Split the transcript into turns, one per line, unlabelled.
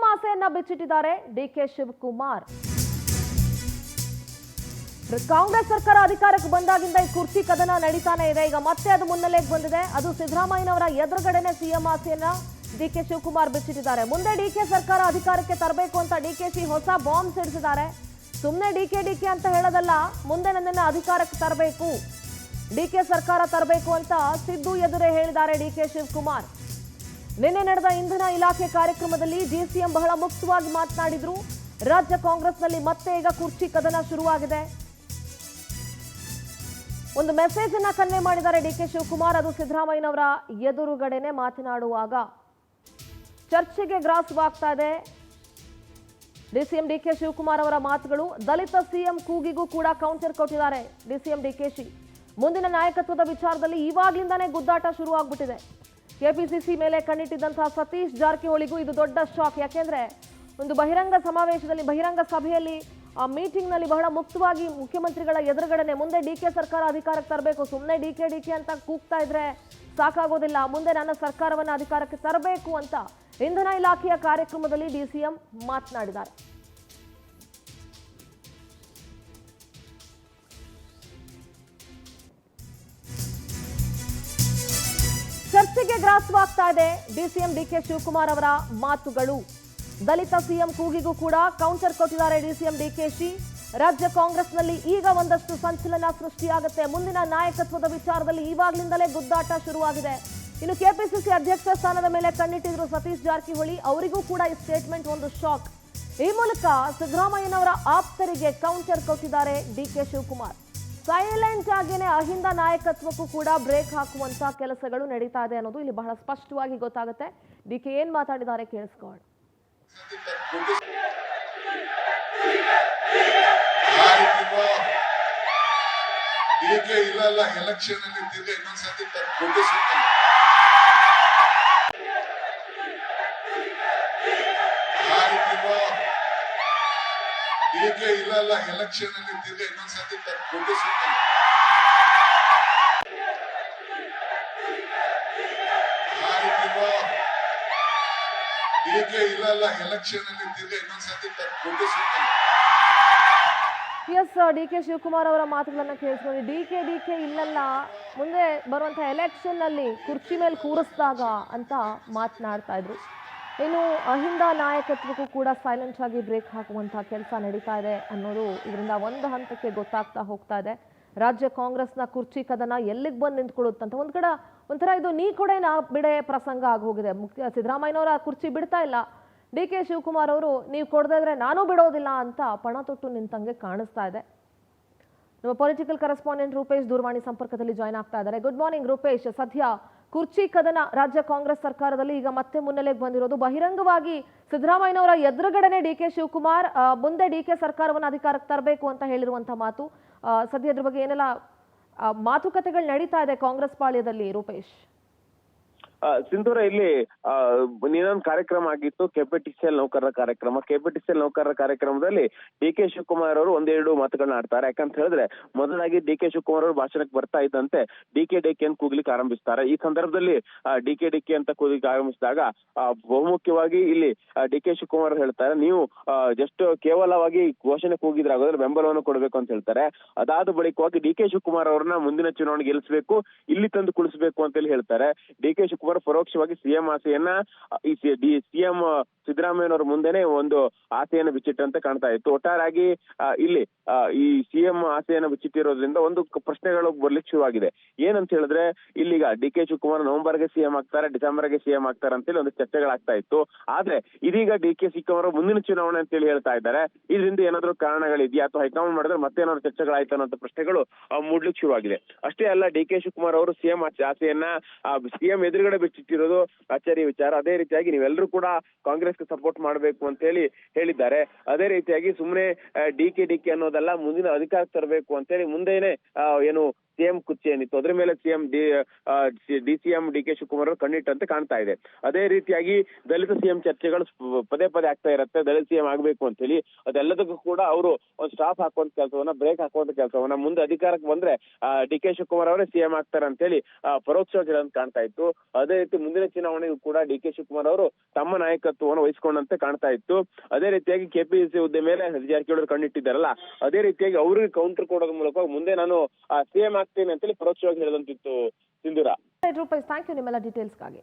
CM ಆಸೆಯನ್ನ ಬಿಚ್ಚಿಟ್ಟಿದ್ದಾರೆ DK Shivakumar. Congress ಸರ್ಕಾರ ಅಧಿಕಾರಕ್ಕೆ ಬಂದಾಗಿಂದ ಈ ಕುರ್ಚಿ ಕದನ ನಡೀತಾನೆ ಇದೆ. ಈಗ ಮತ್ತೆ ಅದು ಮುನ್ನೆಲೆಗೆ ಬಂದಿದೆ. ಅದು ಸಿದ್ದರಾಮಯ್ಯನವರ ಎದುರುಗಡೆನೆ ಸಿಎಂ ಆಸೆಯನ್ನ ಡಿಕೆ ಶಿವಕುಮಾರ್ ಬಿಚ್ಚಿಟ್ಟಿದ್ದಾರೆ. ಮುಂದೆ ಡಿಕೆ ಸರ್ಕಾರ ಅಧಿಕಾರಕ್ಕೆ ತರಬೇಕು ಅಂತ ಡಿಕೆಶಿ ಹೊಸ ಬಾಂಬ್ ಸಿಡಿಸಿದ್ದಾರೆ. ಸುಮ್ಮನೆ ಡಿಕೆ ಅಂತ ಹೇಳೋದಲ್ಲ, ಮುಂದೆ ನನ್ನನ್ನ ಅಧಿಕಾರಕ್ಕೆ ತರಬೇಕು, ಡಿಕೆ ಸರ್ಕಾರ ತರಬೇಕು ಅಂತ ಸಿದ್ದು ಎದುರೇ ಹೇಳಿದ್ದಾರೆ ಡಿಕೆ ಶಿವಕುಮಾರ್. ನಿನ್ನೆ ನಡೆದ ಇಂಧನ ಇಲಾಖೆ ಕಾರ್ಯಕ್ರಮದಲ್ಲಿ ಡಿಸಿಎಂ ಬಹಳ ಮುಕ್ತವಾಗಿ ಮಾತನಾಡಿದ್ರು. ರಾಜ್ಯ ಕಾಂಗ್ರೆಸ್ನಲ್ಲಿ ಮತ್ತೆ ಈಗ ಕುರ್ಚಿ ಕದನ ಶುರುವಾಗಿದೆ. ಒಂದು ಮೆಸೇಜ್ ಅನ್ನ ಕನ್ವೆ ಮಾಡಿದ್ದಾರೆ ಡಿಕೆ ಶಿವಕುಮಾರ್. ಅದು ಸಿದ್ದರಾಮಯ್ಯನವರ ಎದುರುಗಡೆನೆ ಮಾತನಾಡುವಾಗ ಚರ್ಚೆಗೆ ಗ್ರಾಸವಾಗ್ತಾ ಇದೆ. ಡಿಸಿಎಂ ಡಿಕೆ ಶಿವಕುಮಾರ್ ಅವರ ಮಾತುಗಳು. ದಲಿತ ಸಿಎಂ ಕೂಗಿಗೂ ಕೂಡ ಕೌಂಟರ್ ಕೊಟ್ಟಿದ್ದಾರೆ ಡಿಸಿಎಂ ಡಿಕೆಶಿ. ಮುಂದಿನ ನಾಯಕತ್ವದ ವಿಚಾರದಲ್ಲಿ ಇವಾಗ್ಲಿಂದಾನೇ ಗುದ್ದಾಟ ಶುರುವಾಗ್ಬಿಟ್ಟಿದೆ. ಕೆಪಿಸಿಸಿ ಮೇಲೆ ಕಣ್ಣಿಟ್ಟಿದ್ದಂತಹ ಸತೀಶ್ ಜಾರಕಿಹೊಳಿಗೂ ಇದು ದೊಡ್ಡ ಶಾಕ್. ಯಾಕೆಂದ್ರೆ ಒಂದು ಬಹಿರಂಗ ಸಮಾವೇಶದಲ್ಲಿ, ಬಹಿರಂಗ ಸಭೆಯಲ್ಲಿ, ಆ ಮೀಟಿಂಗ್ ನಲ್ಲಿ ಬಹಳ ಮುಕ್ತವಾಗಿ ಮುಖ್ಯಮಂತ್ರಿಗಳ ಎದುರುಗಡೆನೆ ಮುಂದೆ ಡಿಕೆ ಸರ್ಕಾರ ಅಧಿಕಾರಕ್ಕೆ ತರಬೇಕು, ಸುಮ್ಮನೆ ಡಿಕೆ ಅಂತ ಕೂಗ್ತಾ ಇದ್ರೆ ಸಾಕಾಗೋದಿಲ್ಲ, ಮುಂದೆ ನನ್ನ ಸರ್ಕಾರವನ್ನು ಅಧಿಕಾರಕ್ಕೆ ತರಬೇಕು ಅಂತ ಇಂಧನ ಇಲಾಖೆಯ ಕಾರ್ಯಕ್ರಮದಲ್ಲಿ ಡಿಸಿಎಂ ಮಾತನಾಡಿದ್ದಾರೆ. ಚರ್ಚೆಗೆ ಗ್ರಾಸವಾಗ್ತಾ ಇದೆ ಡಿಸಿಎಂ ಡಿಕೆ ಶಿವಕುಮಾರ್ ಅವರ ಮಾತುಗಳು. ದಲಿತ ಸಿಎಂ ಕೂಗಿಗೂ ಕೂಡ ಕೌಂಟರ್ ಕೊಟ್ಟಿದ್ದಾರೆ ಡಿಸಿಎಂ ಡಿಕೆಶಿ. ರಾಜ್ಯ ಕಾಂಗ್ರೆಸ್ನಲ್ಲಿ ಈಗ ಒಂದಷ್ಟು ಸಂಚಲನ ಸೃಷ್ಟಿಯಾಗುತ್ತೆ. ಮುಂದಿನ ನಾಯಕತ್ವದ ವಿಚಾರದಲ್ಲಿ ಇವಾಗ್ಲಿಂದಲೇ ಗುದ್ದಾಟ ಶುರುವಾಗಿದೆ. ಇನ್ನು ಕೆಪಿಸಿಸಿ ಅಧ್ಯಕ್ಷ ಸ್ಥಾನದ ಮೇಲೆ ಕಣ್ಣಿಟ್ಟಿದ್ರು ಸತೀಶ್ ಜಾರಕಿಹೊಳಿ. ಅವರಿಗೂ ಕೂಡ ಈ ಸ್ಟೇಟ್ಮೆಂಟ್ ಒಂದು ಶಾಕ್. ಈ ಮೂಲಕ ಸಿದ್ದರಾಮಯ್ಯನವರ ಆಪ್ತರಿಗೆ ಕೌಂಟರ್ ಕೊಟ್ಟಿದ್ದಾರೆ ಡಿಕೆ ಶಿವಕುಮಾರ್. ಸೈಲೆಂಟ್ ಆಗೇನೆ ಅಹಿಂದ ನಾಯಕತ್ವಕ್ಕೂ ಕೂಡ ಬ್ರೇಕ್ ಹಾಕುವಂತ ಕೆಲಸಗಳು ನಡೀತಾ ಇದೆ ಅನ್ನೋದು ಇಲ್ಲಿ ಬಹಳ ಸ್ಪಷ್ಟವಾಗಿ ಗೊತ್ತಾಗುತ್ತೆ. ಡಿಕೆ ಏನ್ ಮಾತಾಡಿದ್ದಾರೆ ಕೇಳಿಸ್ಕೊಳ್ಳಿ.
ಡಿಕೆ ಇಲ್ಲ ಎಲೆಕ್ಷನ್ ಅಲ್ಲಿ ತಿರ್ಗಿ ಇನ್ನೊಂದ್ಸತಿ ಡಿಕೆ ಇಲ್ಲ ಎಲೆಕ್ಷನ್ ಅಲ್ಲಿ ತಿರ್ಗಿ ಇನ್ನೊಂದ್ಸತಿ ಡಿಕೆ ಇಲ್ಲ ಎಲೆಕ್ಷನ್ ಅಲ್ಲಿ ತಿರ್ಗಿ ಇನ್ನೊಂದ್ಸತಿ
ಎಸ್, ಡಿಕೆ ಶಿವಕುಮಾರ್ ಅವರ ಮಾತುಗಳನ್ನ ಕೇಳಿಸ್ಕೊಂಡು ಡಿಕೆ ಇಲ್ಲಲ್ಲ, ಮುಂದೆ ಬರುವಂತಹ ಎಲೆಕ್ಷನ್ ನಲ್ಲಿ ಕುರ್ಚಿ ಮೇಲೆ ಕೂರಿಸಿದಾಗ ಅಂತ ಮಾತನಾಡ್ತಾ ಇದ್ರು. ಇನ್ನು ಅಹಿಂದ ನಾಯಕತ್ವಕ್ಕೂ ಕೂಡ ಸೈಲೆಂಟ್ ಆಗಿ ಬ್ರೇಕ್ ಹಾಕುವಂತಹ ಕೆಲಸ ನಡೀತಾ ಇದೆ ಅನ್ನೋದು ಇದರಿಂದ ಒಂದು ಹಂತಕ್ಕೆ ಗೊತ್ತಾಗ್ತಾ ಹೋಗ್ತಾ ಇದೆ. ರಾಜ್ಯ ಕಾಂಗ್ರೆಸ್ನ ಕುರ್ಚಿ ಕದನ ಎಲ್ಲಿಗೆ ಬಂದು ನಿಂತ್ಕೊಳ್ಳುತ್ತಂತ ಒಂದ್ ಕಡೆ ಒಂಥರ ಇದು ನೀ ಕೊಡೆ ನಾ ಬಿಡೆ ಪ್ರಸಂಗ ಆಗೋಗಿದೆ. ಸಿದ್ದರಾಮಯ್ಯನವರ ಕುರ್ಚಿ ಬಿಡ್ತಾ ಇಲ್ಲ, ಡಿಕೆ ಶಿವಕುಮಾರ್ ಅವರು ನೀವು ಕೊಡದೇ ಇದ್ರೆ ನಾನು ಬಿಡೋದಿಲ್ಲ ಅಂತ ಪಣ ತೊಟ್ಟು ನಿಂತಂಗೆ ಕಾಣಿಸ್ತಾ ಇದೆ. ನಮ್ಮ ಪೊಲಿಟಿಕಲ್ ಕರೆಸ್ಪಾಂಡೆಂಟ್ ರೂಪೇಶ್ ದೂರವಾಣಿ ಸಂಪರ್ಕದಲ್ಲಿ ಜಾಯ್ನ್ ಆಗ್ತಾ ಇದ್ದಾರೆ. Good morning Rupesh. ಸದ್ಯ ಕುರ್ಚಿ ಕದನ ರಾಜ್ಯ ಕಾಂಗ್ರೆಸ್ ಸರ್ಕಾರದಲ್ಲಿ ಈಗ ಮತ್ತೆ ಮುನ್ನೆಲೆಗೆ ಬಂದಿರೋದು. ಬಹಿರಂಗವಾಗಿ ಸಿದ್ದರಾಮಯ್ಯನವರ ಎದುರುಗಡೆನೆ ಡಿಕೆ ಶಿವಕುಮಾರ್ ಮುಂದೆ ಡಿಕೆ ಸರ್ಕಾರವನ್ನು ಅಧಿಕಾರಕ್ಕೆ ತರಬೇಕು ಅಂತ ಹೇಳಿರುವಂತಹ ಮಾತು. ಸದ್ಯ ಇದ್ರ ಬಗ್ಗೆ ಏನೆಲ್ಲ ಮಾತುಕತೆಗಳು ನಡೀತಾ ಇದೆ ಕಾಂಗ್ರೆಸ್ ಪಾಳ್ಯದಲ್ಲಿ ರೂಪೇಶ್?
ಸಿಂಧೂರ, ಇಲ್ಲಿ ಇನ್ನೊಂದು ಕಾರ್ಯಕ್ರಮ ಆಗಿತ್ತು, ಕೆಪಿಟಿಸಿಎಲ್ ನೌಕರರ ಕಾರ್ಯಕ್ರಮ. ಕೆಪಿಟಿಸಿಎಲ್ ನೌಕರರ ಕಾರ್ಯಕ್ರಮದಲ್ಲಿ ಡಿಕೆ ಶಿವಕುಮಾರ್ ಅವರು ಒಂದೆರಡು ಮಾತುಗಳನ್ನ ಆಡ್ತಾರೆ. ಯಾಕಂತ ಹೇಳಿದ್ರೆ, ಮೊದಲಾಗಿ ಡಿಕೆ ಶಿವಕುಮಾರ್ ಅವರು ಭಾಷಣಕ್ಕೆ ಬರ್ತಾ ಇದ್ದಂತೆ ಡಿಕೆ ಅಂತ ಕೂಗ್ಲಿಕ್ಕೆ ಆರಂಭಿಸ್ತಾರೆ. ಈ ಸಂದರ್ಭದಲ್ಲಿ ಡಿಕೆ ಅಂತ ಕೂಗ್ಲಿಕ್ಕೆ ಆರಂಭಿಸಿದಾಗ ಬಹುಮುಖ್ಯವಾಗಿ ಇಲ್ಲಿ ಡಿಕೆ ಶಿವಕುಮಾರ್ ಹೇಳ್ತಾರೆ, ನೀವು ಜಸ್ಟ್ ಕೇವಲವಾಗಿ ಘೋಷಣೆ ಕೂಗಿದ್ರಾಗೋದ್ರೆ ಬೆಂಬಲವನ್ನು ಕೊಡಬೇಕು ಅಂತ ಹೇಳ್ತಾರೆ. ಅದಾದ ಬಳಿಕವಾಗಿ ಡಿಕೆ ಶಿವಕುಮಾರ್ ಅವರನ್ನ ಮುಂದಿನ ಚುನಾವಣೆಗೆ ಗೆಲ್ಲಿಸಬೇಕು, ಇಲ್ಲಿ ತಂದು ಕುಳಿಸಬೇಕು ಅಂತ ಹೇಳಿ ಹೇಳ್ತಾರೆ. ಡಿಕೆ ಶಿವಕುಮಾರ್ ಪರೋಕ್ಷವಾಗಿ ಸಿಎಂ ಆಸೆಯನ್ನ ಸಿಎಂ ಸಿದ್ದರಾಮಯ್ಯನವರ ಮುಂದೆನೆ ಒಂದು ಆಸೆಯನ್ನು ಬಿಚ್ಚಿಟ್ಟಂತೆ ಕಾಣ್ತಾ ಇತ್ತು. ಒಟ್ಟಾರೆಯಾಗಿ ಇಲ್ಲಿ ಈ ಸಿಎಂ ಆಸೆಯನ್ನು ಬಿಚ್ಚಿಟ್ಟಿರೋದ್ರಿಂದ ಒಂದು ಪ್ರಶ್ನೆಗಳು ಬರ್ಲಿಕ್ಕೆ ಶುರುವಾಗಿದೆ. ಏನಂತ ಹೇಳಿದ್ರೆ, ಇಲ್ಲಿಗ ಡಿಕೆ ಶಿವಕುಮಾರ್ ನವೆಂಬರ್ಗೆ ಸಿಎಂ ಆಗ್ತಾರೆ, ಡಿಸೆಂಬರ್ಗೆ ಸಿಎಂ ಆಗ್ತಾರೆ ಅಂತೇಳಿ ಒಂದು ಚರ್ಚೆಗಳಾಗ್ತಾ ಇತ್ತು. ಆದ್ರೆ ಇದೀಗ ಡಿಕೆ ಶಿವಕುಮಾರ್ ಮುಂದಿನ ಚುನಾವಣೆ ಅಂತೇಳಿ ಹೇಳ್ತಾ ಇದ್ದಾರೆ. ಇದರಿಂದ ಏನಾದ್ರು ಕಾರಣಗಳಿದೆಯಾ ಅಥವಾ ಹೈಕಮಾಂಡ್ ಮಾಡಿದ್ರೆ ಮತ್ತೇನಾದ್ರು ಚರ್ಚೆಗಳಾಯ್ತು ಅನ್ನೋ ಪ್ರಶ್ನೆಗಳು ಮೂಡ್ಲಿಕ್ಕೆ ಶುರುವಾಗಿದೆ. ಅಷ್ಟೇ ಅಲ್ಲ, ಡಿಕೆ ಶಿವಕುಮಾರ್ ಅವರು ಸಿಎಂ ಆಸೆಯನ್ನ ಸಿಎಂ ಎದುರುಗಡೆ ಬಿಚ್ಚಿಟ್ಟಿರೋದು ಅಚ್ಚರಿಯ ವಿಚಾರ. ಅದೇ ರೀತಿಯಾಗಿ ನೀವೆಲ್ಲರೂ ಕೂಡ ಕಾಂಗ್ರೆಸ್ಗೆ ಸಪೋರ್ಟ್ ಮಾಡಬೇಕು ಅಂತ ಹೇಳಿ ಹೇಳಿದ್ದಾರೆ. ಅದೇ ರೀತಿಯಾಗಿ ಸುಮ್ಮನೆ ಡಿಕೆ ಅನ್ನೋದಲ್ಲ, ಮುಂದಿನ ಅಧಿಕಾರಕ್ಕೆ ತರಬೇಕು ಅಂತ ಹೇಳಿ ಮುಂದೆನೆ ಏನು ಸಿಎಂ ಕುರ್ಚಿ ಏನಿತ್ತು ಅದ್ರ ಮೇಲೆ DCM DK ಶಿವಕುಮಾರ್ ಅವರು ಕಣ್ಣಿಟ್ಟಂತೆ ಕಾಣ್ತಾ ಇದೆ. ಅದೇ ರೀತಿಯಾಗಿ ದಲಿತ ಸಿಎಂ ಚರ್ಚೆಗಳು ಪದೇ ಪದೇ ಆಗ್ತಾ ಇರುತ್ತೆ, ದಲಿತ ಸಿಎಂ ಆಗ್ಬೇಕು ಅಂತ ಹೇಳಿ. ಅದೆಲ್ಲದಕ್ಕೂ ಕೂಡ ಅವರು ಒಂದು ಸ್ಟಾಪ್ ಹಾಕುವಂತ ಕೆಲಸವನ್ನ, ಬ್ರೇಕ್ ಹಾಕುವಂತ ಕೆಲಸವನ್ನ, ಮುಂದೆ ಅಧಿಕಾರಕ್ಕೆ ಬಂದ್ರೆ DK ಶಿವಕುಮಾರ್ ಅವರೇ ಸಿಎಂ ಆಗ್ತಾರೆ ಅಂತ ಹೇಳಿ ಪರೋಕ್ಷವಾಗಿ ಹೇಳೋದು ಕಾಣ್ತಾ ಇತ್ತು. ಅದೇ ರೀತಿ ಮುಂದಿನ ಚುನಾವಣೆಗೂ ಕೂಡ DK ಶಿವಕುಮಾರ್ ಅವರು ತಮ್ಮ ನಾಯಕತ್ವವನ್ನು ವಹಿಸಿಕೊಂಡಂತೆ ಕಾಣ್ತಾ ಇತ್ತು. ಅದೇ ರೀತಿಯಾಗಿ KPCC ಹುದ್ದೆ ಮೇಲೆ ಜಾರಕಿಹೊಳಿ ಕಣ್ಣಿಟ್ಟಿದ್ದಾರಲ್ಲ, ಅದೇ ರೀತಿಯಾಗಿ ಅವ್ರಿಗೆ ಕೌಂಟರ್ ಕೊಡೋದ್ರ ಮೂಲಕ ಮುಂದೆ ನಾನು ಸಿಎಂ ಆಗ್ತೇನೆ ಅಂತೇಳಿ ಪರೋಕ್ಷವಾಗಿ ಹೇಳದಂತಿತ್ತು ಸಿಂಧೂರ.
ರೂಪೇಶ್, ಥ್ಯಾಂಕ್ ಯು ನಿಮ್ಮೆಲ್ಲ ಡೀಟೇಲ್ಸ್ಗಾಗಿ.